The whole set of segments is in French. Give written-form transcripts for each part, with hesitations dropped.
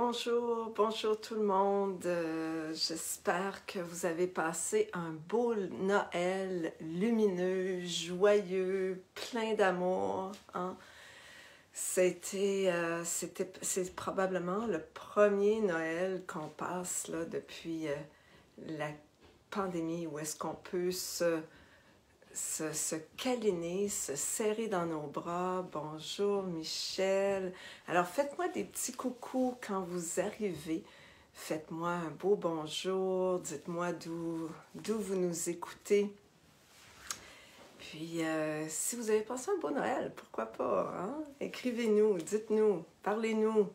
Bonjour, bonjour tout le monde. J'espère que vous avez passé un beau Noël lumineux, joyeux, plein d'amour. Hein? C'est probablement le premier Noël qu'on passe là, depuis la pandémie, où est-ce qu'on peut se câliner, se serrer dans nos bras. Bonjour Michel. Alors faites-moi des petits coucous quand vous arrivez. Faites-moi un beau bonjour. Dites-moi d'où vous nous écoutez. Puis si vous avez passé un beau Noël, pourquoi pas, hein? Écrivez-nous, dites-nous, parlez-nous.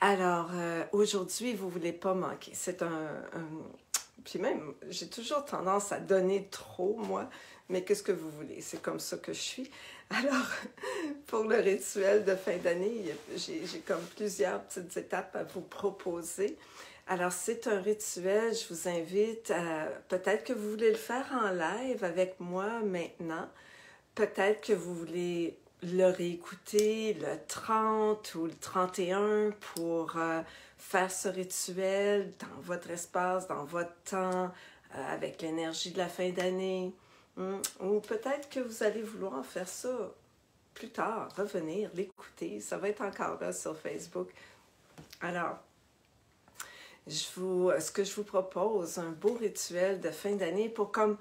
Alors aujourd'hui, vous ne voulez pas manquer. C'est puis même, j'ai toujours tendance à donner trop, moi, mais qu'est-ce que vous voulez? C'est comme ça que je suis. Alors, pour le rituel de fin d'année, j'ai comme plusieurs petites étapes à vous proposer. Alors, c'est un rituel, je vous invite à... Peut-être que vous voulez le faire en live avec moi maintenant. Peut-être que vous voulez le réécouter le 30 ou le 31 pour faire ce rituel dans votre espace, dans votre temps, avec l'énergie de la fin d'année. Ou peut-être que vous allez vouloir faire ça plus tard, revenir, l'écouter. Ça va être encore là sur Facebook. Alors, ce que je vous propose, un beau rituel de fin d'année pour comme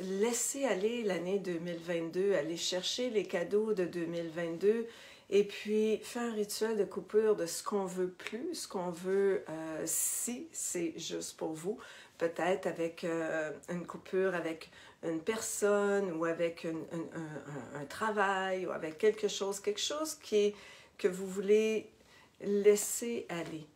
laisser aller l'année 2022, aller chercher les cadeaux de 2022 et puis faire un rituel de coupure de ce qu'on veut plus, ce qu'on veut si c'est juste pour vous, peut-être avec une coupure avec une personne ou avec un travail ou avec quelque chose que vous voulez laisser aller.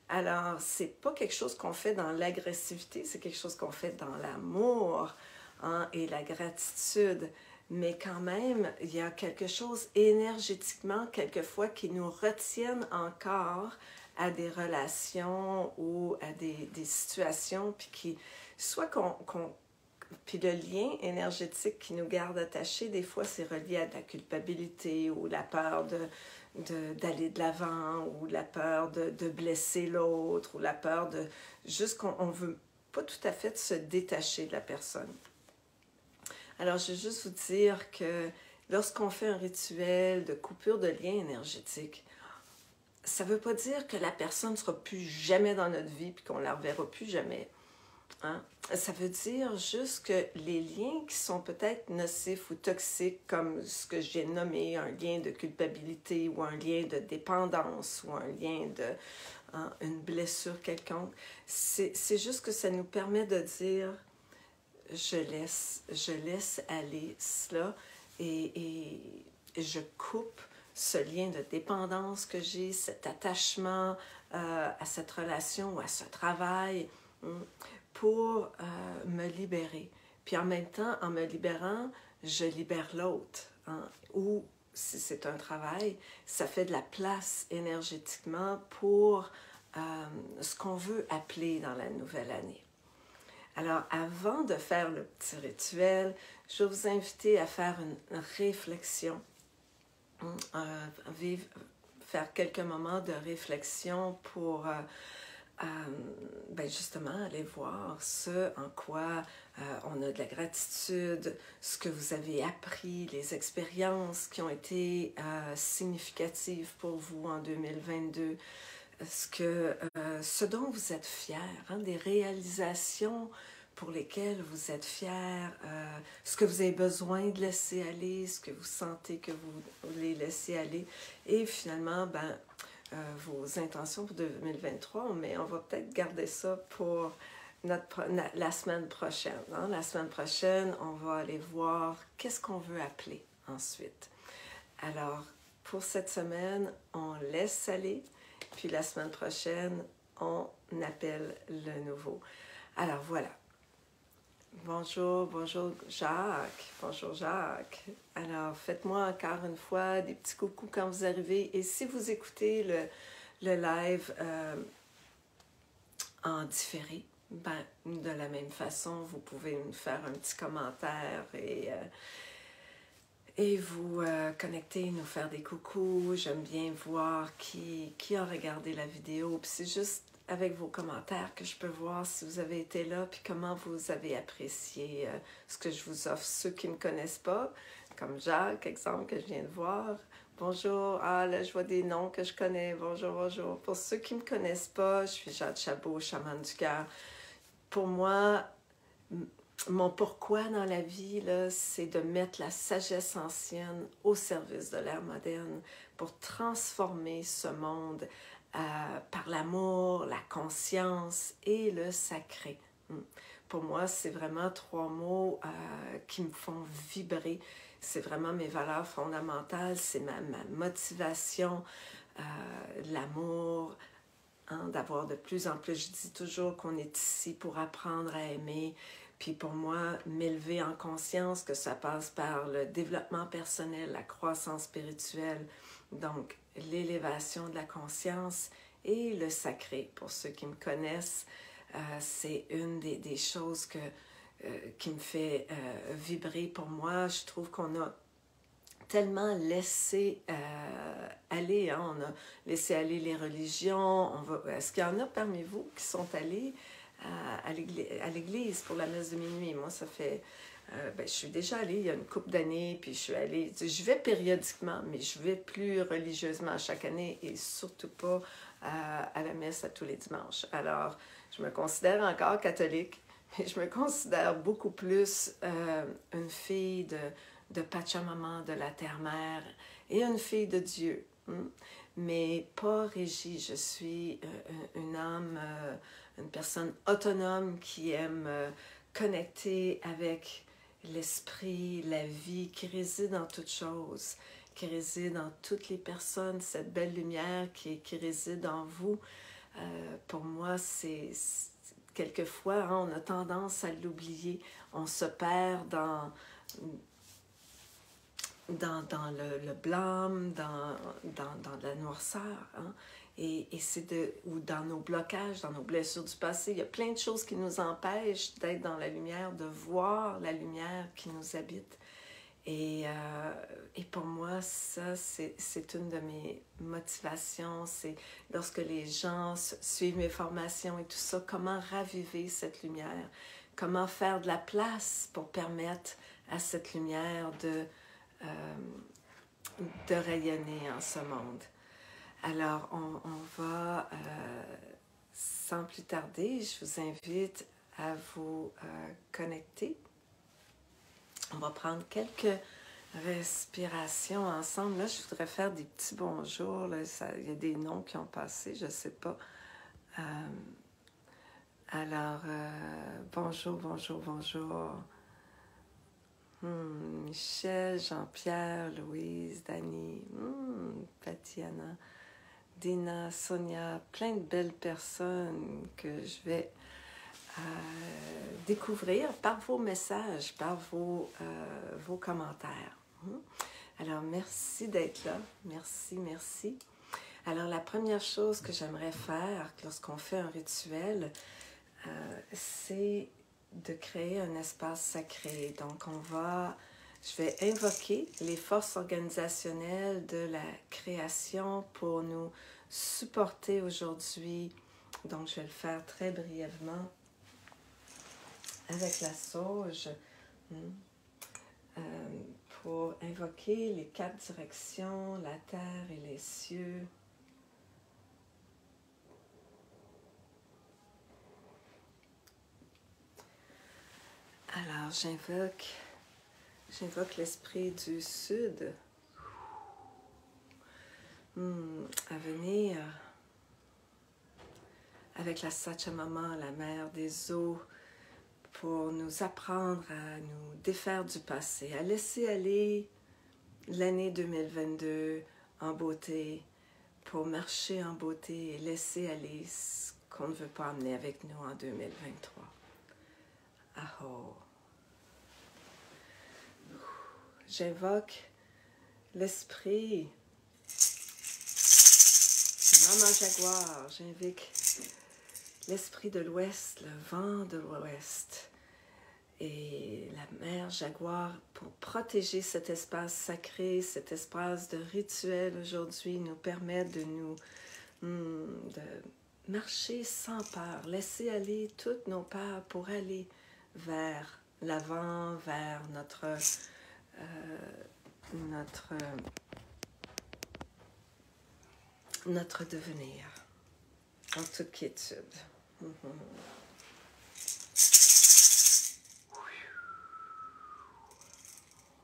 Alors, c'est pas quelque chose qu'on fait dans l'agressivité, c'est quelque chose qu'on fait dans l'amour, hein, et la gratitude. Mais quand même, il y a quelque chose énergétiquement, quelquefois, qui nous retiennent encore à des relations ou à des situations, puis puis le lien énergétique qui nous garde attachés, des fois, c'est relié à de la culpabilité ou la peur d'aller de l'avant, ou la peur de blesser l'autre, ou la peur de... Juste qu'on ne veut pas tout à fait se détacher de la personne. Alors, je veux juste vous dire que lorsqu'on fait un rituel de coupure de lien énergétique, ça ne veut pas dire que la personne ne sera plus jamais dans notre vie puis qu'on ne la reverra plus jamais. Hein? Ça veut dire juste que les liens qui sont peut-être nocifs ou toxiques, comme ce que j'ai nommé, un lien de culpabilité ou un lien de dépendance ou un lien une blessure quelconque, c'est juste que ça nous permet de dire je laisse aller cela et je coupe ce lien de dépendance que j'ai, cet attachement à cette relation ou à ce travail, pour me libérer. Puis en même temps, en me libérant, je libère l'autre. Hein? Ou si c'est un travail, ça fait de la place énergétiquement pour ce qu'on veut appeler dans la nouvelle année. Alors, avant de faire le petit rituel, je vais vous inviter à faire une réflexion, faire quelques moments de réflexion pour justement aller voir ce en quoi on a de la gratitude, ce que vous avez appris, les expériences qui ont été significatives pour vous en 2022, ce dont vous êtes fiers, hein, des réalisations pour lesquelles vous êtes fiers, ce que vous avez besoin de laisser aller, ce que vous sentez que vous voulez laisser aller, et finalement, vos intentions pour 2023, mais on va peut-être garder ça pour la semaine prochaine. Hein? La semaine prochaine, on va aller voir qu'est-ce qu'on veut appeler ensuite. Alors, pour cette semaine, on laisse aller, puis la semaine prochaine, on appelle le nouveau. Alors, voilà. Bonjour Jacques. Bonjour Jacques. Alors, faites-moi encore une fois des petits coucous quand vous arrivez. Et si vous écoutez le live en différé, de la même façon, vous pouvez me faire un petit commentaire et vous connecter, nous faire des coucous. J'aime bien voir qui a regardé la vidéo. Puis c'est juste avec vos commentaires que je peux voir si vous avez été là, puis comment vous avez apprécié ce que je vous offre. Ceux qui ne me connaissent pas, comme Jacques, exemple, que je viens de voir. Bonjour, ah là je vois des noms que je connais, bonjour, bonjour. Pour ceux qui ne me connaissent pas, je suis Jade Chabot, chamane du cœur. Pour moi, mon pourquoi dans la vie, c'est de mettre la sagesse ancienne au service de l'ère moderne pour transformer ce monde par l'amour, la conscience et le sacré. Pour moi, c'est vraiment trois mots qui me font vibrer. C'est vraiment mes valeurs fondamentales, c'est ma motivation, l'amour, hein, d'avoir de plus en plus. Je dis toujours qu'on est ici pour apprendre à aimer. Puis pour moi, m'élever en conscience, que ça passe par le développement personnel, la croissance spirituelle, donc l'élévation de la conscience et le sacré. Pour ceux qui me connaissent, c'est une des choses qui me fait vibrer pour moi. Je trouve qu'on a tellement laissé aller, hein? On a laissé aller les religions. Est-ce qu'il y en a parmi vous qui sont allés à l'église pour la messe de minuit? Moi, ça fait... je suis déjà allée il y a une couple d'années, puis je suis allée... Je vais périodiquement, mais je vais plus religieusement chaque année et surtout pas à la messe à tous les dimanches. Alors, je me considère encore catholique, mais je me considère beaucoup plus une fille de Pachamama, de la Terre-Mère, et une fille de Dieu. Mais pas régie. Je suis une âme, une personne autonome qui aime connecter avec l'esprit, la vie, qui réside en toutes choses, qui réside en toutes les personnes, cette belle lumière qui réside en vous. Pour moi, c'est quelquefois, hein, on a tendance à l'oublier. On se perd dans le blâme, dans la noirceur, hein? Et c'est ou dans nos blocages, dans nos blessures du passé. Il y a plein de choses qui nous empêchent d'être dans la lumière, de voir la lumière qui nous habite. Et pour moi, ça, c'est une de mes motivations. C'est lorsque les gens suivent mes formations et tout ça, comment raviver cette lumière, comment faire de la place pour permettre à cette lumière de rayonner en ce monde. Alors, on va, sans plus tarder, je vous invite à vous connecter. On va prendre quelques respirations ensemble. Là, je voudrais faire des petits bonjours. Là, il y a des noms qui ont passé, je ne sais pas. Alors, bonjour, bonjour, bonjour. Michel, Jean-Pierre, Louise, Dani, Tatiana, Dina, Sonia, plein de belles personnes que je vais découvrir par vos messages, par vos commentaires. Alors, merci d'être là. Merci, merci. Alors, la première chose que j'aimerais faire lorsqu'on fait un rituel, c'est de créer un espace sacré. Donc, je vais invoquer les forces organisationnelles de la création pour nous supporter aujourd'hui. Donc, je vais le faire très brièvement avec la sauge pour invoquer les 4 directions, la terre et les cieux. Alors, j'invoque l'esprit du Sud à venir avec la Sachamama, la mère des eaux, pour nous apprendre à nous défaire du passé, à laisser aller l'année 2022 en beauté, pour marcher en beauté et laisser aller ce qu'on ne veut pas amener avec nous en 2023. Aho. J'invoque l'esprit Maman Jaguar, j'invoque l'esprit de l'Ouest, le vent de l'Ouest, Et la mère jaguar, pour protéger cet espace sacré, cet espace de rituel aujourd'hui, nous permet de marcher sans peur, laisser aller toutes nos peurs pour aller vers l'avant, vers notre devenir, en toute quiétude.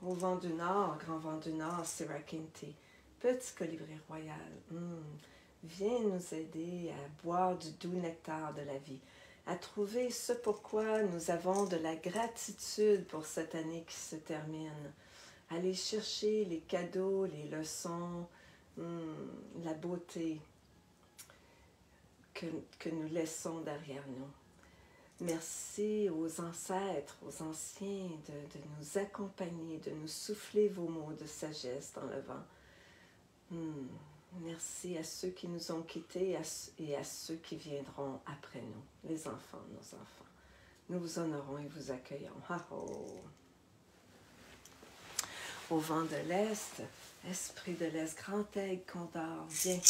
Au vent du nord, grand vent du nord, Sirakinti, petit colibri royal, viens nous aider à boire du doux nectar de la vie, à trouver ce pourquoi nous avons de la gratitude pour cette année qui se termine, aller chercher les cadeaux, les leçons, la beauté que nous laissons derrière nous. Merci aux ancêtres, aux anciens de nous accompagner, de nous souffler vos mots de sagesse dans le vent. Merci à ceux qui nous ont quittés et à ceux qui viendront après nous, les enfants, nos enfants. Nous vous honorons et vous accueillons. Au vent de l'Est, esprit de l'Est, grand aigle, condor, viens.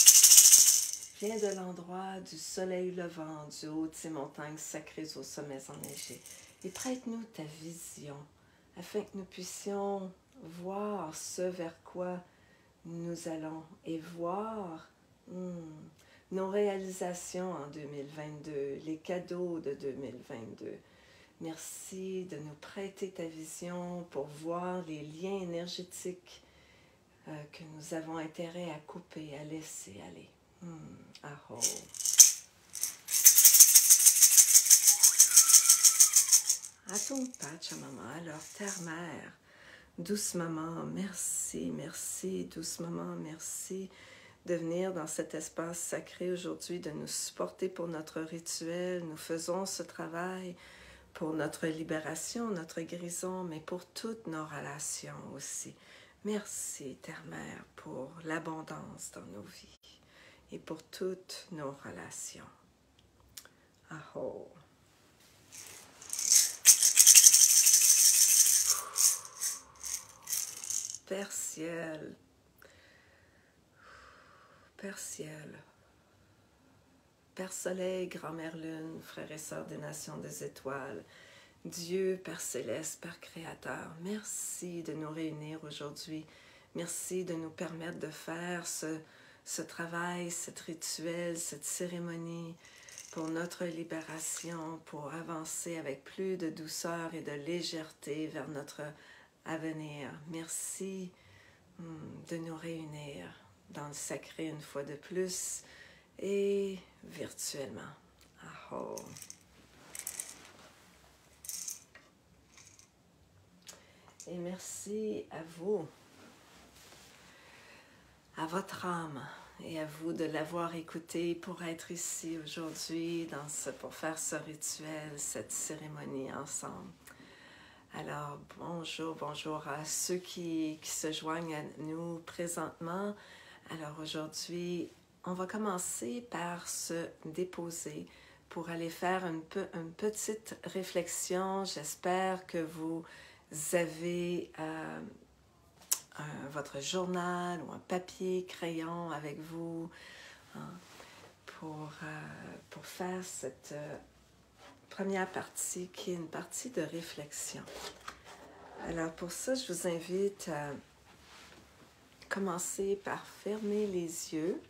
Viens de l'endroit du soleil levant, du haut de ces montagnes sacrées aux sommets enneigés, et prête-nous ta vision, afin que nous puissions voir ce vers quoi nous allons, et voir nos réalisations en 2022, les cadeaux de 2022. Merci de nous prêter ta vision pour voir les liens énergétiques que nous avons intérêt à couper, à laisser aller. Aho. Atum Pachamama, alors terre-mère, douce maman, merci, merci, douce maman, merci de venir dans cet espace sacré aujourd'hui, de nous supporter pour notre rituel. Nous faisons ce travail pour notre libération, notre guérison, mais pour toutes nos relations aussi. Merci, terre-mère, pour l'abondance dans nos vies et pour toutes nos relations. Aho. Père ciel, Père ciel, Père soleil, grand-mère lune, frères et sœurs des nations des étoiles, Dieu, Père céleste, Père créateur, merci de nous réunir aujourd'hui. Merci de nous permettre de faire ce travail, cet rituel, cette cérémonie pour notre libération, pour avancer avec plus de douceur et de légèreté vers notre avenir. Merci de nous réunir dans le sacré une fois de plus et virtuellement. Aho. Et merci à vous, à votre âme et à vous de l'avoir écouté pour être ici aujourd'hui pour faire ce rituel, cette cérémonie ensemble. Alors, bonjour à ceux qui se joignent à nous présentement. Alors aujourd'hui, on va commencer par se déposer pour aller faire une petite réflexion. J'espère que vous avez votre journal ou un papier, crayon avec vous pour faire cette première partie qui est une partie de réflexion. Alors pour ça, je vous invite à commencer par fermer les yeux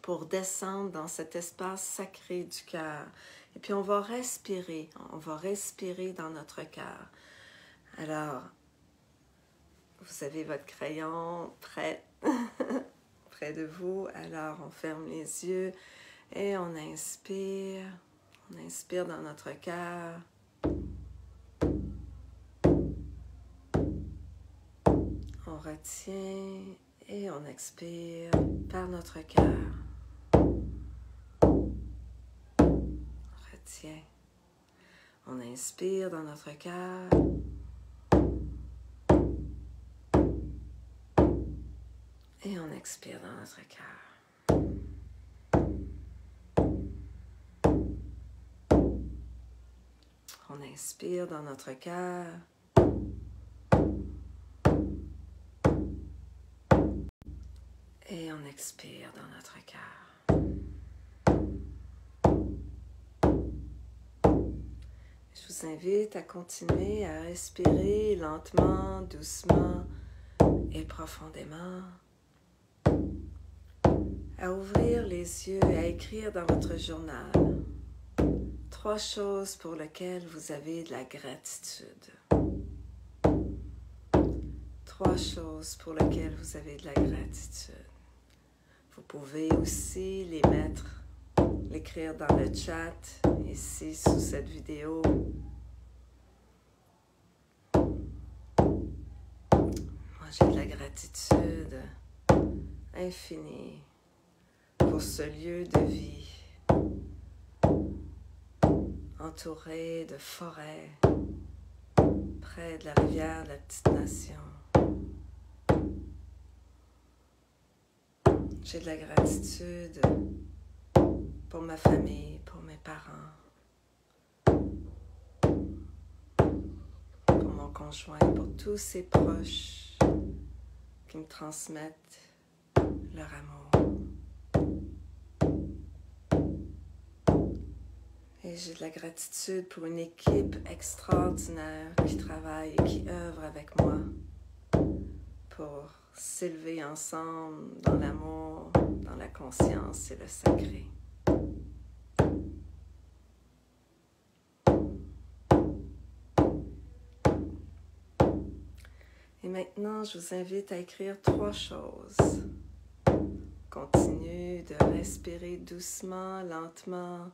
pour descendre dans cet espace sacré du cœur. Et puis on va respirer dans notre cœur. Alors, vous avez votre crayon prêt, près de vous. Alors, on ferme les yeux et on inspire. On inspire dans notre cœur. On retient et on expire par notre cœur. On retient. On inspire dans notre cœur. Et on expire dans notre cœur. On On inspire dans notre cœur. Et on expire dans notre cœur. Je vous invite à continuer à respirer lentement, doucement et profondément. À ouvrir les yeux et à écrire dans votre journal 3 choses pour lesquelles vous avez de la gratitude. 3 choses pour lesquelles vous avez de la gratitude. Vous pouvez aussi l'écrire dans le chat, ici sous cette vidéo. Moi, j'ai de la gratitude infinie pour ce lieu de vie, entouré de forêts, près de la rivière de la Petite Nation. J'ai de la gratitude pour ma famille, pour mes parents, pour mon conjoint, pour tous ses proches qui me transmettent leur amour. Et j'ai de la gratitude pour une équipe extraordinaire qui travaille et qui œuvre avec moi pour s'élever ensemble dans l'amour, dans la conscience et le sacré. Et maintenant, je vous invite à écrire 3 choses. Continue de respirer doucement, lentement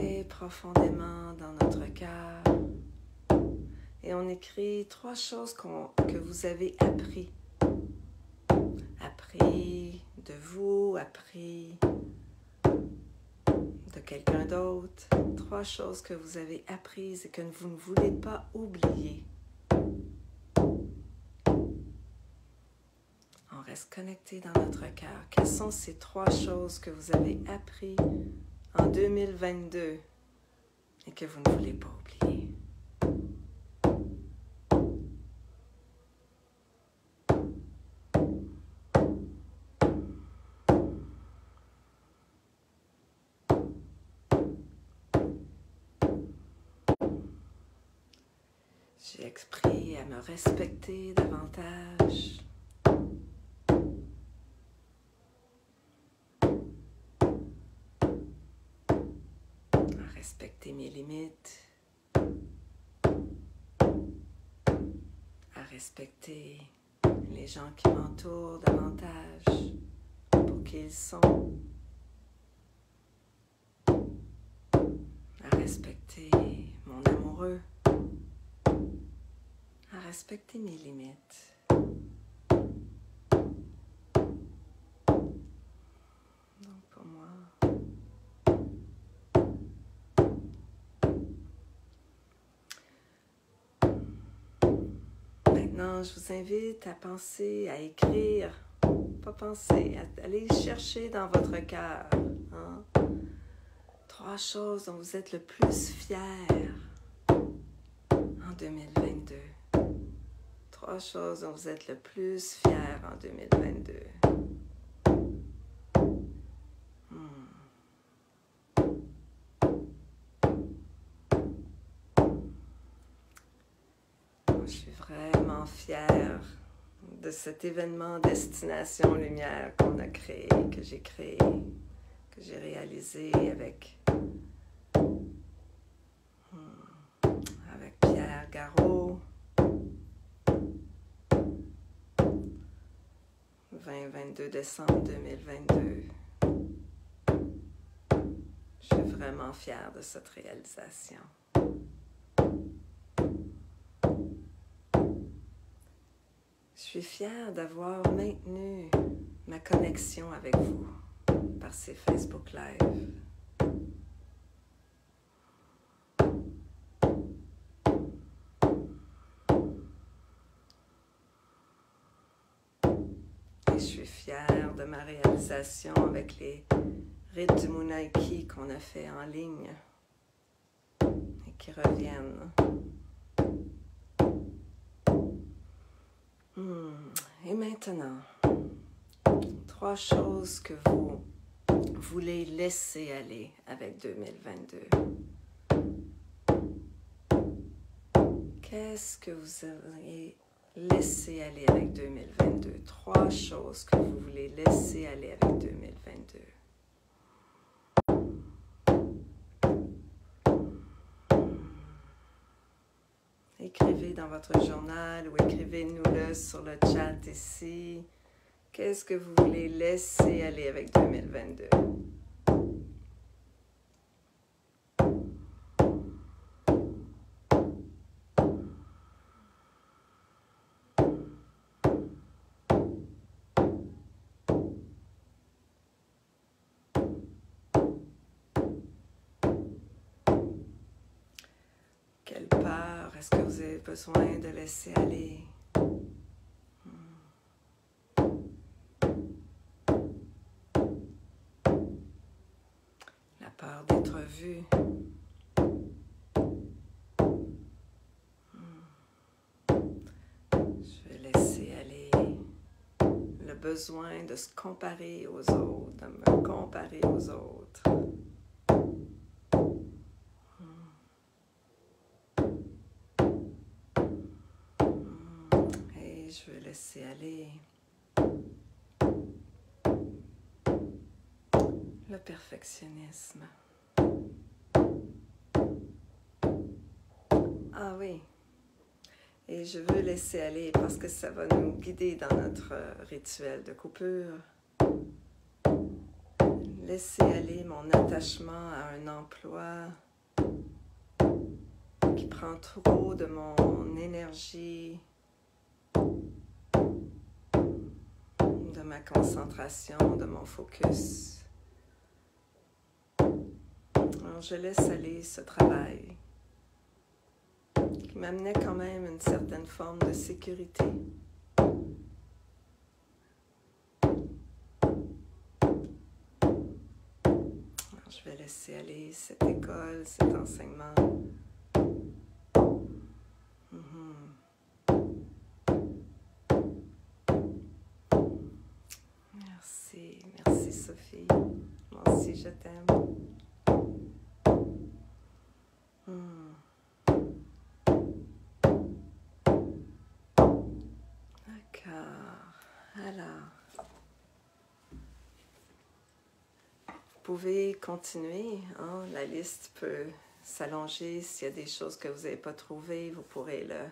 et profondément dans notre cœur. Et on écrit 3 choses que vous avez appris. Appris de vous, appris de quelqu'un d'autre. 3 choses que vous avez apprises et que vous ne voulez pas oublier. On reste connecté dans notre cœur. Quelles sont ces 3 choses que vous avez apprises en 2022 et que vous ne voulez pas oublier? J'ai appris à me respecter davantage. À respecter mes limites. À respecter les gens qui m'entourent davantage pour qui ils sont. À respecter mon amoureux. À respecter mes limites. Donc pour moi, maintenant je vous invite à penser, à écrire, pas penser, à aller chercher dans votre cœur, hein? 3 choses dont vous êtes le plus fier en 2022. 3 choses dont vous êtes le plus fier en 2022. Je suis vraiment fière de cet événement Destination Lumière qu'on a créé, que j'ai réalisé avec Pierre Garot. 22 décembre 2022. Je suis vraiment fière de cette réalisation. Je suis fière d'avoir maintenu ma connexion avec vous par ces Facebook Live. Et je suis fière de ma réalisation avec les rites du Munaiki qu'on a fait en ligne et qui reviennent. Et maintenant, 3 choses que vous voulez laisser aller avec 2022. Qu'est-ce que vous auriez laissé aller avec 2022? 3 choses que vous voulez laisser aller avec 2022. Écrivez dans votre journal ou écrivez-nous-le sur le chat ici. Qu'est-ce que vous voulez laisser aller avec 2022? Quelle peur est-ce que vous avez besoin de laisser aller? La peur d'être vu. Je vais laisser aller le besoin de se comparer aux autres, de me comparer aux autres. Et je vais laisser aller le perfectionnisme. Ah oui. Et je veux laisser aller parce que ça va nous guider dans notre rituel de coupure. Laisser aller mon attachement à un emploi qui prend trop de mon énergie, de ma concentration, de mon focus. Alors je laisse aller ce travail qui m'amenait quand même une certaine forme de sécurité. Alors, je vais laisser aller cette école, cet enseignement. Merci, merci Sophie. Moi aussi je t'aime. D'accord. Alors, vous pouvez continuer. Hein? La liste peut s'allonger. S'il y a des choses que vous n'avez pas trouvées, vous pourrez le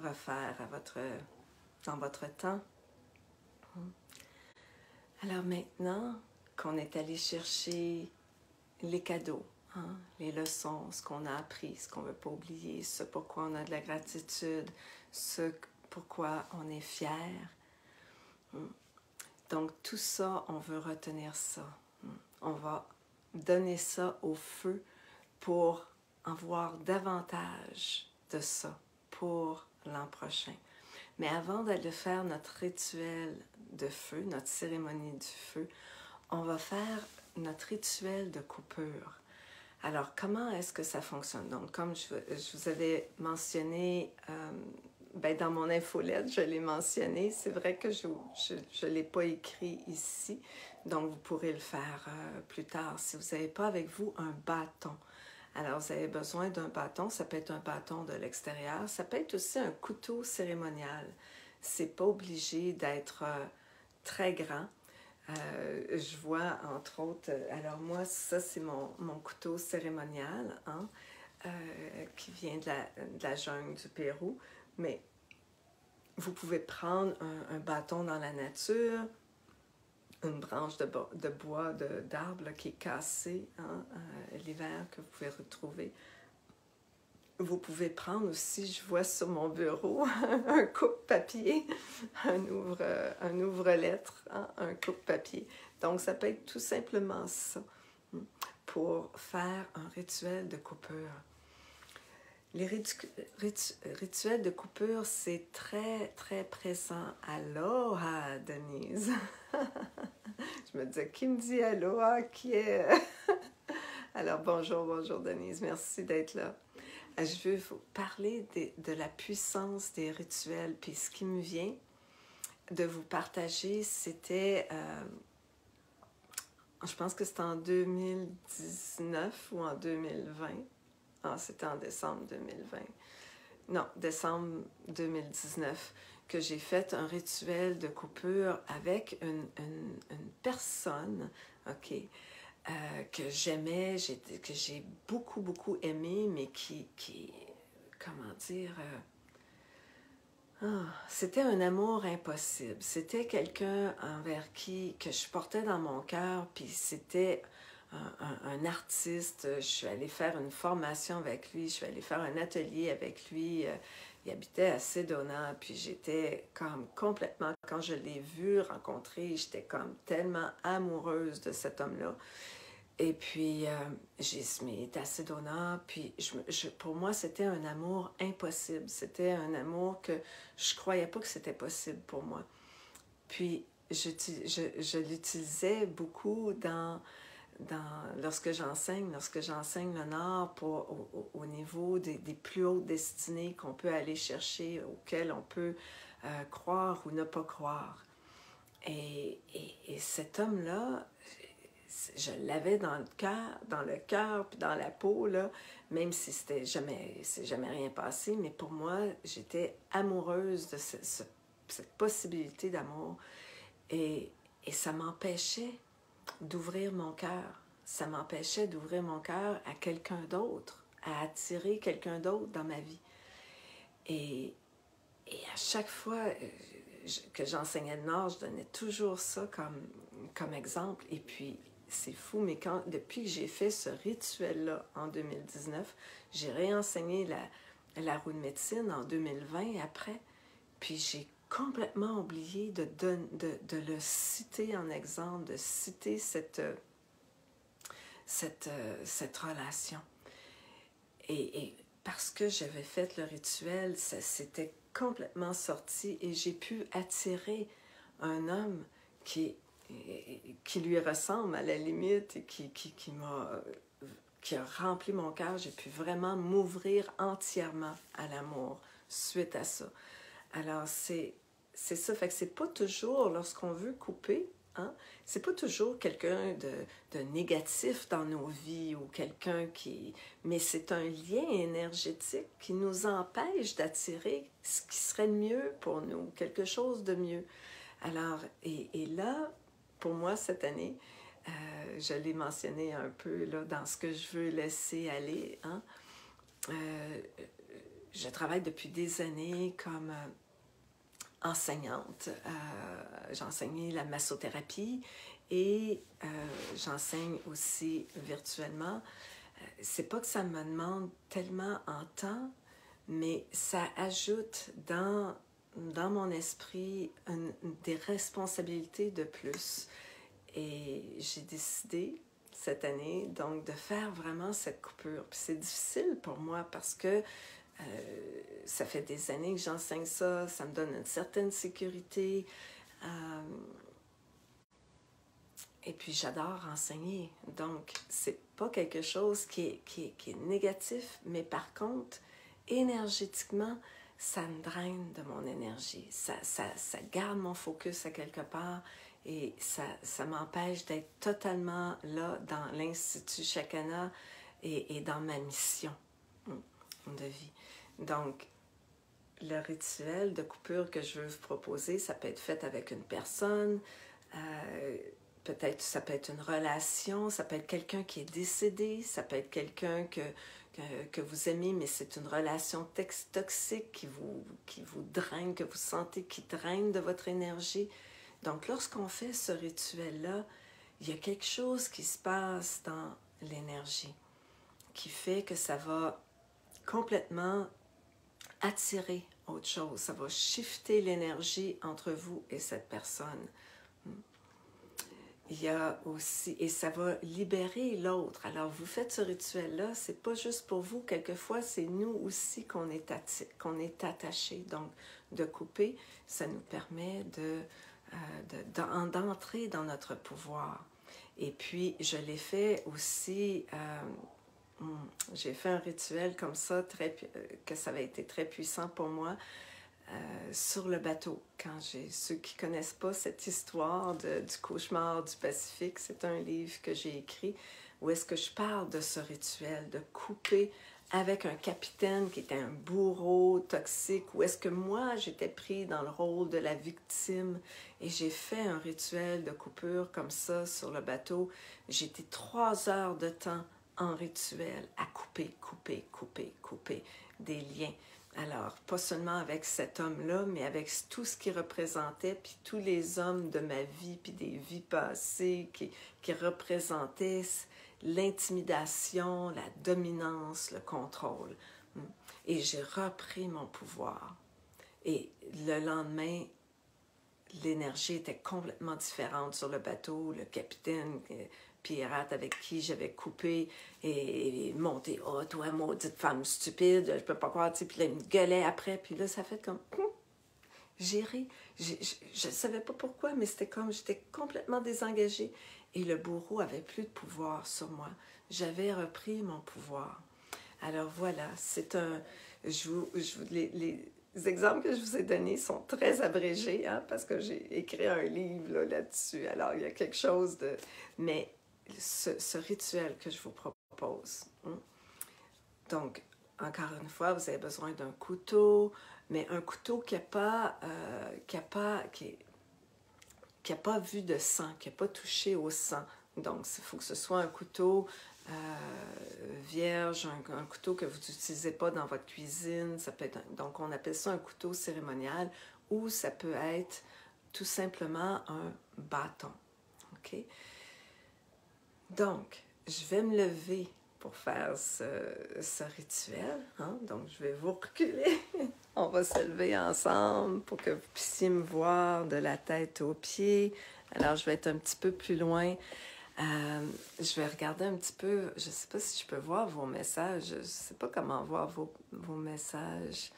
refaire dans votre temps. Alors maintenant qu'on est allé chercher les cadeaux, hein, les leçons, ce qu'on a appris, ce qu'on ne veut pas oublier, ce pourquoi on a de la gratitude, ce pourquoi on est fier. Donc tout ça, on veut retenir ça. On va donner ça au feu pour en voir davantage de ça pour l'an prochain. Mais avant d'aller faire notre rituel de feu, notre cérémonie du feu, on va faire notre rituel de coupure. Alors, comment est-ce que ça fonctionne? Donc, comme je vous avais mentionné, dans mon infolette, je l'ai mentionné. C'est vrai que je ne l'ai pas écrit ici, donc vous pourrez le faire plus tard. Si vous n'avez pas avec vous un bâton, alors vous avez besoin d'un bâton. Ça peut être un bâton de l'extérieur. Ça peut être aussi un couteau cérémonial. C'est pas obligé d'être très grand. Je vois, entre autres, alors moi, ça c'est mon couteau cérémonial, hein, qui vient de la jungle du Pérou, mais vous pouvez prendre un bâton dans la nature, une branche de bois, d'arbre qui est cassée, hein, l'hiver, que vous pouvez retrouver. Vous pouvez prendre aussi, je vois sur mon bureau, un coupe-papier, un ouvre-lettres, hein, un coupe-papier. Donc, ça peut être tout simplement ça, pour faire un rituel de coupure. Les rituels de coupure, c'est très, très présent. Aloha, Denise! Je me disais, qui me dit aloha? Qui est... Alors, bonjour, Denise, merci d'être là. Je veux vous parler de la puissance des rituels. Puis ce qui me vient de vous partager, c'était, je pense que c'était en 2019 ou en 2020. Ah, c'était en décembre 2020. Non, décembre 2019, que j'ai fait un rituel de coupure avec une personne, OK, que j'aimais, que j'ai beaucoup, beaucoup aimé, mais comment dire, c'était un amour impossible. C'était quelqu'un envers qui, que je portais dans mon cœur, puis c'était un artiste. Je suis allée faire une formation avec lui, je suis allée faire un atelier avec lui. Il habitait à Sedona, puis j'étais comme complètement, quand je l'ai vu rencontrer, j'étais comme tellement amoureuse de cet homme-là. Et puis, j'ai mis à Sedona, puis pour moi, c'était un amour impossible. C'était un amour que je ne croyais pas que c'était possible pour moi. Puis, je l'utilisais beaucoup lorsque j'enseigne le Nord au niveau des plus hautes destinées qu'on peut aller chercher, auxquelles on peut croire ou ne pas croire. Et cet homme-là, je l'avais dans le cœur, puis dans la peau, là, même si c'est jamais rien passé, mais pour moi, j'étais amoureuse de cette possibilité d'amour. Et ça m'empêchait d'ouvrir mon cœur. Ça m'empêchait d'ouvrir mon cœur à quelqu'un d'autre, à attirer quelqu'un d'autre dans ma vie. Et à chaque fois que j'enseignais le Nord, je donnais toujours ça comme exemple. Et puis, c'est fou, mais depuis que j'ai fait ce rituel-là en 2019, j'ai réenseigné la roue de médecine en 2020 après, puis j'ai complètement oublié de le citer en exemple, de citer cette relation. Et parce que j'avais fait le rituel, ça s'était complètement sorti et j'ai pu attirer un homme qui lui ressemble à la limite et qui a rempli mon cœur. J'ai pu vraiment m'ouvrir entièrement à l'amour suite à ça. Alors, c'est ça. Fait que c'est pas toujours, lorsqu'on veut couper, hein, c'est pas toujours quelqu'un de négatif dans nos vies ou quelqu'un qui... Mais c'est un lien énergétique qui nous empêche d'attirer ce qui serait mieux pour nous, quelque chose de mieux. Alors, et là, pour moi, cette année, je l'ai mentionné un peu là, dans ce que je veux laisser aller, hein. Je travaille depuis des années comme enseignante. J'ai enseigné la massothérapie et j'enseigne aussi virtuellement. C'est pas que ça me demande tellement en temps, mais ça ajoute dans mon esprit des responsabilités de plus. Et j'ai décidé cette année donc de faire vraiment cette coupure. Puis c'est difficile pour moi parce que ça fait des années que j'enseigne ça, ça me donne une certaine sécurité. Et puis j'adore enseigner. Donc, c'est pas quelque chose qui est négatif, mais par contre, énergétiquement, ça me draine de mon énergie. Ça garde mon focus à quelque part et ça m'empêche d'être totalement là dans l'Institut Chakana et dans ma mission de vie. Donc, le rituel de coupure que je veux vous proposer, ça peut être fait avec une personne, peut-être ça peut être une relation, ça peut être quelqu'un qui est décédé, ça peut être quelqu'un que vous aimez, mais c'est une relation toxique qui vous draine, que vous sentez qui draine de votre énergie. Donc, lorsqu'on fait ce rituel-là, il y a quelque chose qui se passe dans l'énergie qui fait que ça va complètement attirer autre chose. Ça va shifter l'énergie entre vous et cette personne. Il y a aussi, et ça va libérer l'autre. Alors, vous faites ce rituel-là, c'est pas juste pour vous. Quelquefois, c'est nous aussi qu'on est attachés. Donc, de couper, ça nous permet d'entrer dans notre pouvoir. Et puis, je l'ai fait aussi J'ai fait un rituel comme ça, que ça avait été très puissant pour moi, sur le bateau. Ceux qui ne connaissent pas cette histoire du cauchemar du Pacifique, c'est un livre que j'ai écrit où est-ce que je parle de ce rituel, de couper avec un capitaine qui était un bourreau toxique, où est-ce que moi, j'étais pris dans le rôle de la victime et j'ai fait un rituel de coupure comme ça sur le bateau. J'étais 3 heures de temps en rituel à couper des liens. Alors, pas seulement avec cet homme-là, mais avec tout ce qu'il représentait, puis tous les hommes de ma vie, puis des vies passées qui représentaient l'intimidation, la dominance, le contrôle. Et j'ai repris mon pouvoir. Et le lendemain, l'énergie était complètement différente sur le bateau. Le capitaine pirate avec qui j'avais coupé et monté. « Oh, toi, maudite femme stupide, je peux pas croire. » Puis là, il me gueulait après. Puis là, ça fait comme... J'ai ri. Je ne savais pas pourquoi, mais c'était comme... J'étais complètement désengagée. Et le bourreau avait plus de pouvoir sur moi. J'avais repris mon pouvoir. Alors voilà, c'est un... les exemples que je vous ai donnés sont très abrégés, hein, parce que j'ai écrit un livre là-dessus. Alors, il y a quelque chose de... Mais ce rituel que je vous propose, donc, encore une fois, vous avez besoin d'un couteau, mais un couteau qui n'a pas vu de sang, qui n'a pas touché au sang. Donc, il faut que ce soit un couteau vierge, un couteau que vous n'utilisez pas dans votre cuisine. Ça peut être donc, on appelle ça un couteau cérémonial, ou ça peut être tout simplement un bâton. OK? Donc, je vais me lever pour faire ce rituel. Hein? Donc, je vais vous reculer. On va se lever ensemble pour que vous puissiez me voir de la tête aux pieds. Alors, je vais être un petit peu plus loin. Je vais regarder un petit peu, je ne sais pas si je peux voir vos messages, je ne sais pas comment voir vos messages.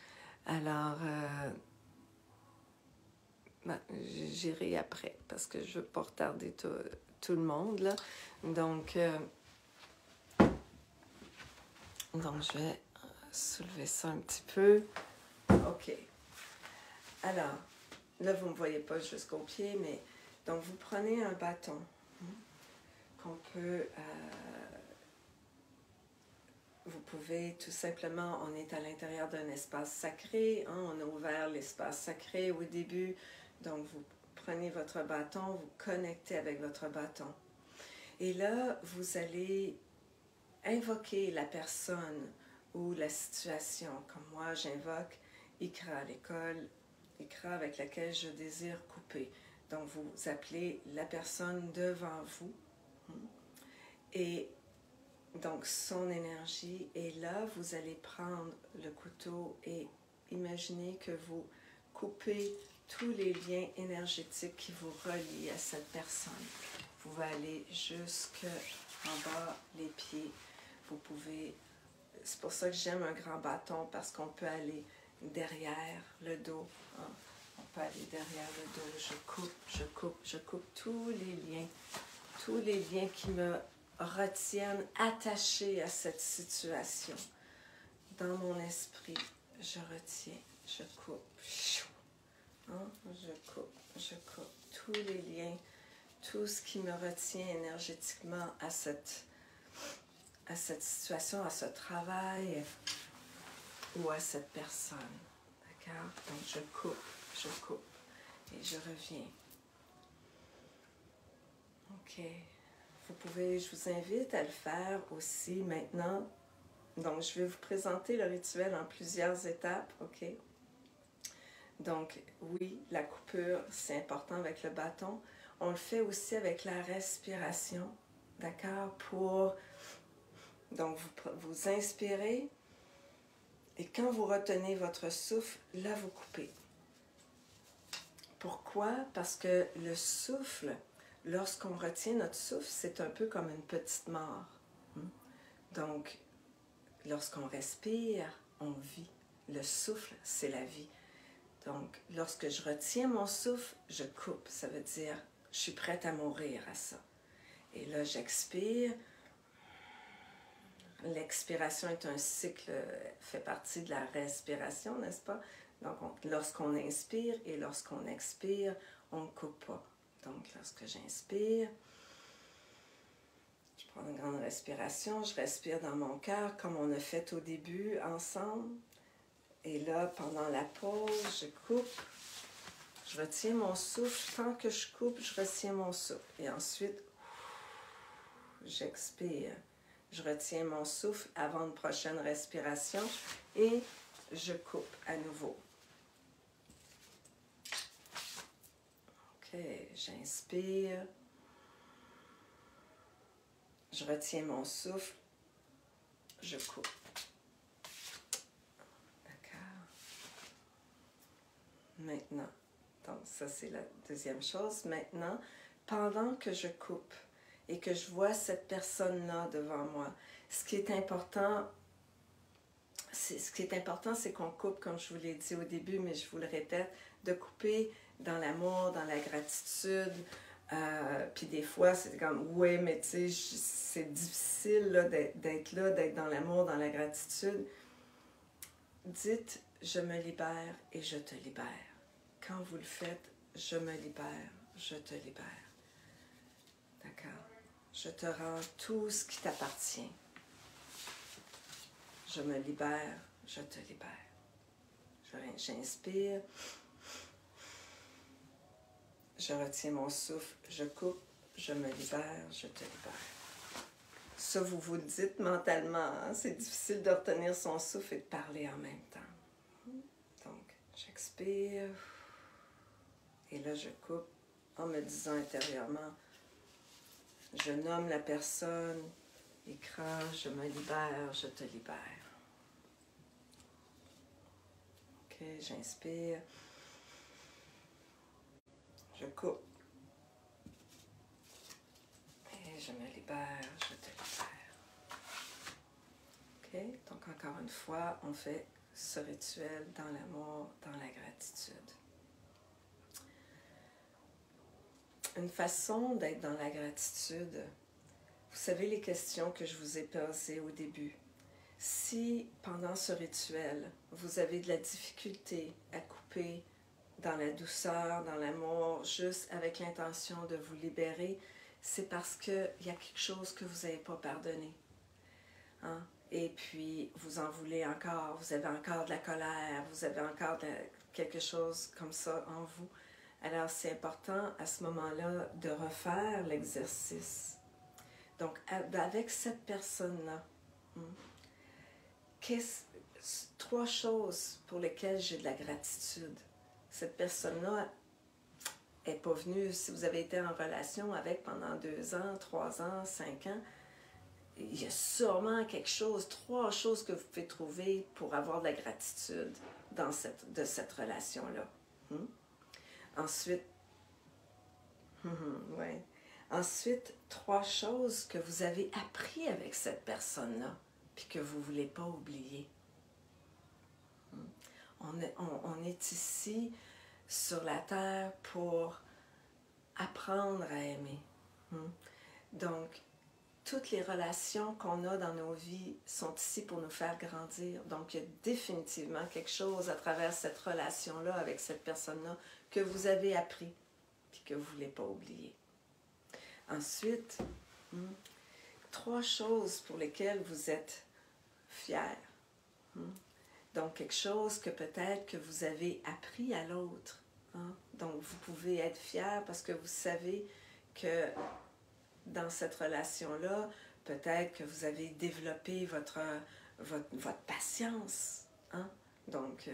Alors, j'irai après parce que je ne veux pas retarder tout le monde, là. Donc, je vais soulever ça un petit peu. OK. Alors, là, vous ne me voyez pas jusqu'au pied, mais donc vous prenez un bâton qu'on peut... vous pouvez tout simplement, on est à l'intérieur d'un espace sacré, hein, on a ouvert l'espace sacré au début, donc vous prenez votre bâton, vous connectez avec votre bâton. Et là, vous allez invoquer la personne ou la situation, comme moi j'invoque Ikra à l'école, Ikra avec laquelle je désire couper. Donc vous appelez la personne devant vous, et donc son énergie, et là vous allez prendre le couteau et imaginez que vous coupez tous les liens énergétiques qui vous relient à cette personne. Vous pouvez aller jusqu'en bas les pieds. Vous pouvez, c'est pour ça que j'aime un grand bâton, parce qu'on peut aller derrière le dos. Hein? On peut aller derrière le dos. Je coupe tous les liens qui me retiennent attachés à cette situation. Dans mon esprit, je retiens, je coupe. Hein? Je coupe tous les liens, tout ce qui me retient énergétiquement à cette situation, à ce travail ou à cette personne. D'accord? Donc, je coupe et je reviens. OK. Je vous invite à le faire aussi maintenant. Donc, je vais vous présenter le rituel en plusieurs étapes. OK? Donc, oui, la coupure, c'est important avec le bâton. On le fait aussi avec la respiration. D'accord? Donc, vous inspirez et quand vous retenez votre souffle, là, vous coupez. Pourquoi? Parce que le souffle, lorsqu'on retient notre souffle, c'est un peu comme une petite mort. Donc, lorsqu'on respire, on vit. Le souffle, c'est la vie. Donc, lorsque je retiens mon souffle, je coupe. Ça veut dire, je suis prête à mourir à ça. Et là, j'expire. l'expiration est un cycle, fait partie de la respiration, n'est-ce pas? Donc, lorsqu'on inspire et lorsqu'on expire, on ne coupe pas. Donc, lorsque j'inspire, je prends une grande respiration, je respire dans mon cœur comme on a fait au début ensemble. Et là, pendant la pause, je coupe, je retiens mon souffle. Tant que je coupe, je retiens mon souffle. Et ensuite, j'expire. Je retiens mon souffle avant une prochaine respiration et je coupe à nouveau. Ok, j'inspire. Je retiens mon souffle. Je coupe. D'accord. Maintenant, donc ça c'est la deuxième chose. Maintenant, pendant que je coupe et que je vois cette personne-là devant moi, ce qui est important, c'est qu'on coupe, comme je vous l'ai dit au début, mais je vous le répète, de couper dans l'amour, dans la gratitude. Puis des fois, c'est comme, oui, mais tu sais, c'est difficile là, d'être dans l'amour, dans la gratitude. Dites, je me libère et je te libère. Quand vous le faites, je me libère, je te libère. D'accord? Je te rends tout ce qui t'appartient. Je me libère, je te libère. J'inspire. Je retiens mon souffle, je coupe, je me libère, je te libère. Ça, vous vous le dites mentalement, hein? C'est difficile de retenir son souffle et de parler en même temps. Donc, j'expire. Et là, je coupe en me disant intérieurement, je nomme la personne, écran, je me libère, je te libère. Ok, j'inspire. Je coupe. Et je me libère, je te libère. Ok, donc encore une fois, on fait ce rituel dans l'amour, dans la gratitude. Une façon d'être dans la gratitude, vous savez les questions que je vous ai posées au début. Si pendant ce rituel, vous avez de la difficulté à couper dans la douceur, dans l'amour, juste avec l'intention de vous libérer, c'est parce qu'il y a quelque chose que vous n'avez pas pardonné. Hein? Et puis, vous en voulez encore, vous avez encore de la colère, vous avez encore quelque chose comme ça en vous. Alors, c'est important à ce moment-là de refaire l'exercice. Donc, avec cette personne-là, trois choses pour lesquelles j'ai de la gratitude. Cette personne-là n'est pas venue, si vous avez été en relation avec pendant 2 ans, 3 ans, 5 ans, il y a sûrement quelque chose, 3 choses que vous pouvez trouver pour avoir de la gratitude de cette relation-là. Ensuite, ouais. Ensuite, 3 choses que vous avez appris avec cette personne-là, puis que vous ne voulez pas oublier. On est ici sur la terre pour apprendre à aimer. Donc, toutes les relations qu'on a dans nos vies sont ici pour nous faire grandir. Donc, il y a définitivement quelque chose à travers cette relation-là avec cette personne-là que vous avez appris et que vous ne voulez pas oublier. Ensuite, 3 choses pour lesquelles vous êtes fiers. Donc, quelque chose que peut-être que vous avez appris à l'autre. Donc, vous pouvez être fier parce que vous savez que dans cette relation-là, peut-être que vous avez développé votre patience. Donc,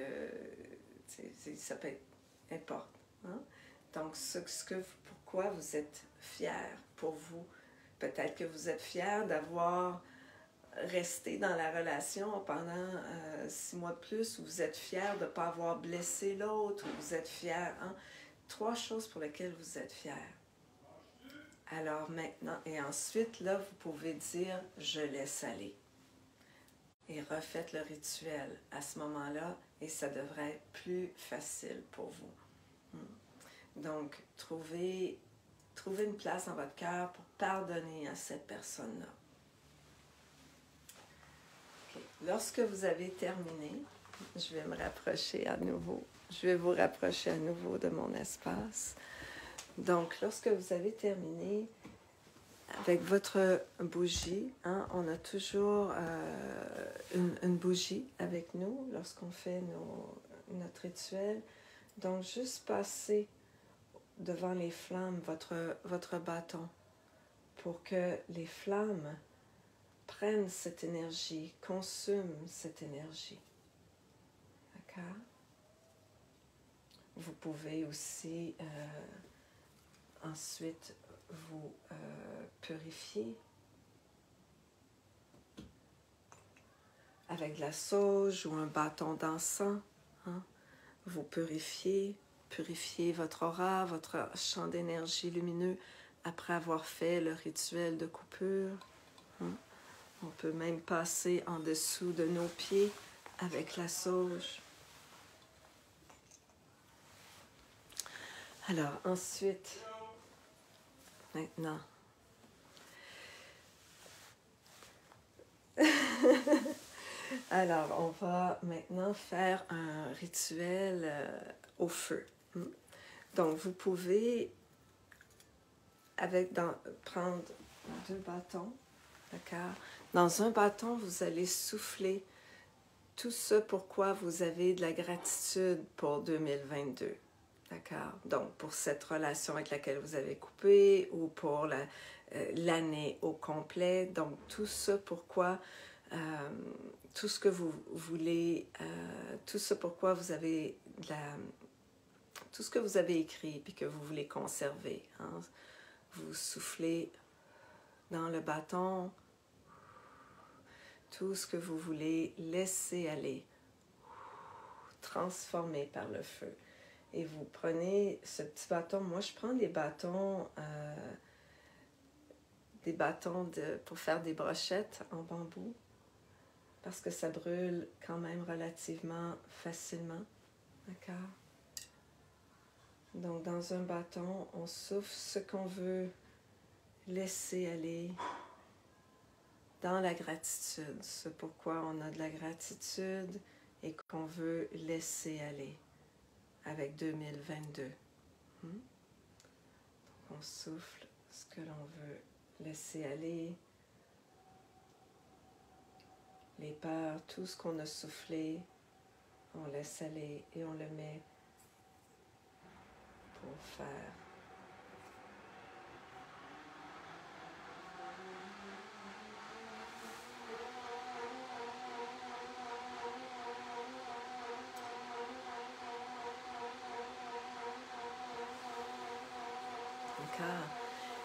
ça peut être important. Donc, pourquoi vous êtes fier pour vous? Peut-être que vous êtes fier d'avoir resté dans la relation pendant 6 mois de plus, ou vous êtes fier de ne pas avoir blessé l'autre, ou vous êtes fier. 3 choses pour lesquelles vous êtes fier. Alors maintenant, et ensuite, là, vous pouvez dire « je laisse aller ». Et refaites le rituel à ce moment-là, et ça devrait être plus facile pour vous. Donc, trouvez une place dans votre cœur pour pardonner à cette personne-là. lorsque vous avez terminé, je vais me rapprocher à nouveau. Je vais vous rapprocher à nouveau de mon espace. Donc, lorsque vous avez terminé, avec votre bougie, hein, on a toujours une bougie avec nous lorsqu'on fait notre rituel. Donc, juste passer devant les flammes votre bâton pour que les flammes prennent cette énergie, consument cette énergie. D'accord? Vous pouvez aussi ensuite vous purifier avec de la sauge ou un bâton d'encens. Hein? Vous purifiez votre aura, votre champ d'énergie lumineux après avoir fait le rituel de coupure. Hein? On peut même passer en dessous de nos pieds avec la sauge. Alors ensuite, maintenant, alors on va maintenant faire un rituel au feu. Donc vous pouvez prendre 2 bâtons, d'accord? Dans un bâton, vous allez souffler tout ce pourquoi vous avez de la gratitude pour 2022. D'accord? Donc, pour cette relation avec laquelle vous avez coupé ou pour l'année au complet. Donc, tout ce pourquoi, tout ce que vous voulez, tout ce pourquoi vous avez tout ce que vous avez écrit et que vous voulez conserver. Hein? Vous soufflez dans le bâton tout ce que vous voulez laisser aller, transformer par le feu. Et vous prenez ce petit bâton. Moi, je prends des bâtons pour faire des brochettes en bambou parce que ça brûle quand même relativement facilement. D'accord? Donc, dans un bâton, on souffle ce qu'on veut laisser aller dans la gratitude. Ce pourquoi on a de la gratitude et qu'on veut laisser aller avec 2022. Donc, on souffle ce que l'on veut laisser aller, les peurs, tout ce qu'on a soufflé, on laisse aller et on le met pour faire.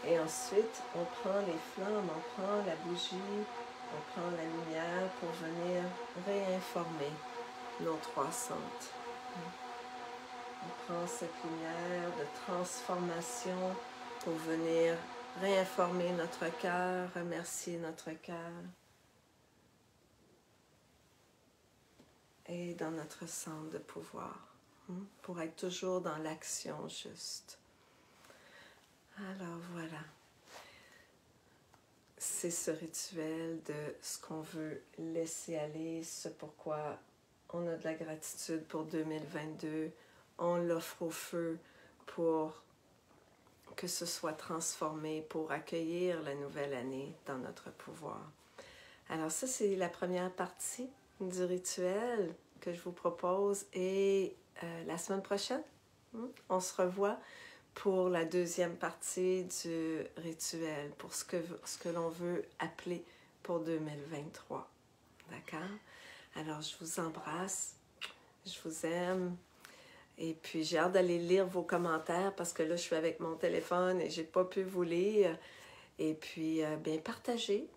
Et ensuite, on prend les flammes, on prend la bougie, on prend la lumière pour venir réinformer nos 3 centres. On prend cette lumière de transformation pour venir réinformer notre cœur, remercier notre cœur et dans notre centre de pouvoir, pour être toujours dans l'action juste. Alors voilà, c'est ce rituel de ce qu'on veut laisser aller, ce pourquoi on a de la gratitude pour 2022, on l'offre au feu pour que ce soit transformé, pour accueillir la nouvelle année dans notre pouvoir. Alors ça, c'est la première partie du rituel que je vous propose et la semaine prochaine, on se revoit pour la deuxième partie du rituel, pour ce que l'on veut appeler pour 2023. D'accord? Alors, je vous embrasse, je vous aime, et puis j'ai hâte d'aller lire vos commentaires parce que là, je suis avec mon téléphone et j'ai pas pu vous lire. Et puis, bien, partagez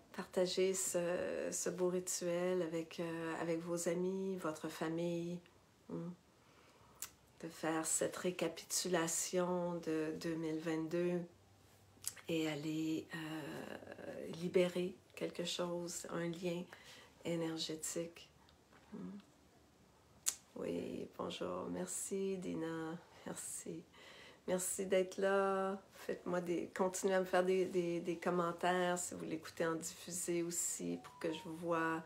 ce beau rituel avec vos amis, votre famille. De faire cette récapitulation de 2022 et aller libérer quelque chose, un lien énergétique. Oui, bonjour, merci Dina, merci. Merci d'être là. Continuez à me faire des commentaires si vous l'écoutez en diffusé aussi pour que je vous vois.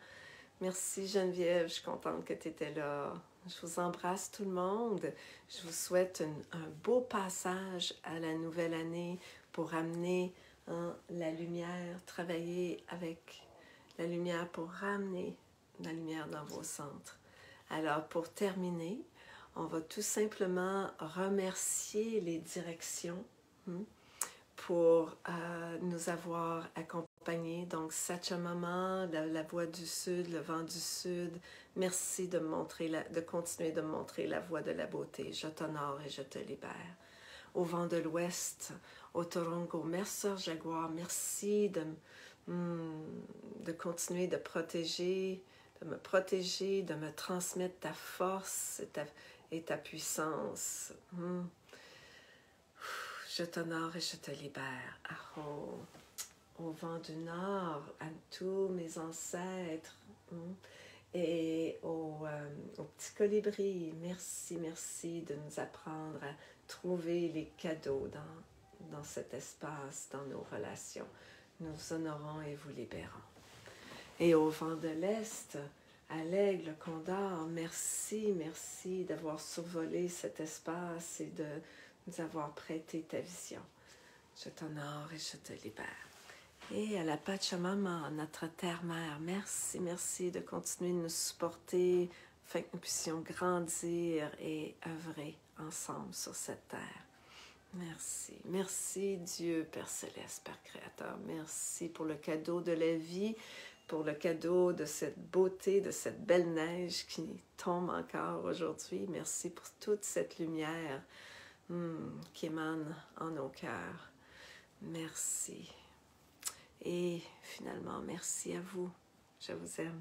Merci Geneviève, je suis contente que tu étais là. Je vous embrasse tout le monde. Je vous souhaite un beau passage à la nouvelle année pour amener la lumière, travailler avec la lumière pour ramener la lumière dans vos centres. Alors pour terminer, on va tout simplement remercier les directions pour nous avoir accompagnés. Donc, Satchamama, la voie du Sud, le vent du Sud, merci de continuer de me montrer la voie de la beauté. Je t'honore et je te libère. Au vent de l'Ouest, au Torongo, merci Jaguar, merci de continuer de me protéger, de me transmettre ta force et ta puissance. Je t'honore et je te libère. Aho. Au vent du Nord, à tous mes ancêtres et aux petits colibris, merci, merci de nous apprendre à trouver les cadeaux dans cet espace, dans nos relations. Nous vous honorons et vous libérons. Et au vent de l'Est, à l'aigle, condor, merci, merci d'avoir survolé cet espace et de nous avoir prêté ta vision. Je t'honore et je te libère. Et à la Pachamama, notre terre-mère, merci, merci de continuer de nous supporter afin que nous puissions grandir et œuvrer ensemble sur cette terre. Merci. Merci Dieu, Père Céleste, Père Créateur. Merci pour le cadeau de la vie, pour le cadeau de cette beauté, de cette belle neige qui tombe encore aujourd'hui. Merci pour toute cette lumière qui émane en nos cœurs. Merci. Et finalement, merci à vous. Je vous aime.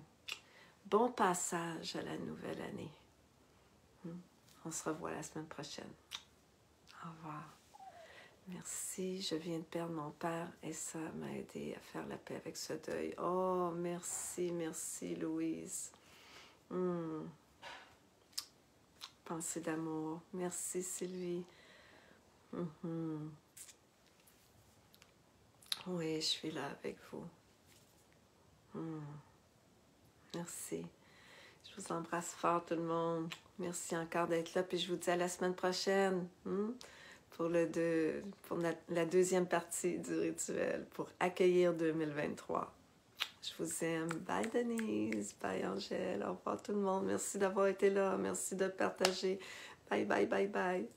Bon passage à la nouvelle année. On se revoit la semaine prochaine. Au revoir. Merci, je viens de perdre mon père et ça m'a aidé à faire la paix avec ce deuil. Oh, merci, merci Louise. Pensée d'amour. Merci Sylvie. Oui, je suis là avec vous. Merci. Je vous embrasse fort tout le monde. Merci encore d'être là. Puis je vous dis à la semaine prochaine pour la deuxième partie du rituel pour accueillir 2023. Je vous aime. Bye Denise. Bye Angèle. Au revoir tout le monde. Merci d'avoir été là. Merci de partager. Bye, bye, bye, bye.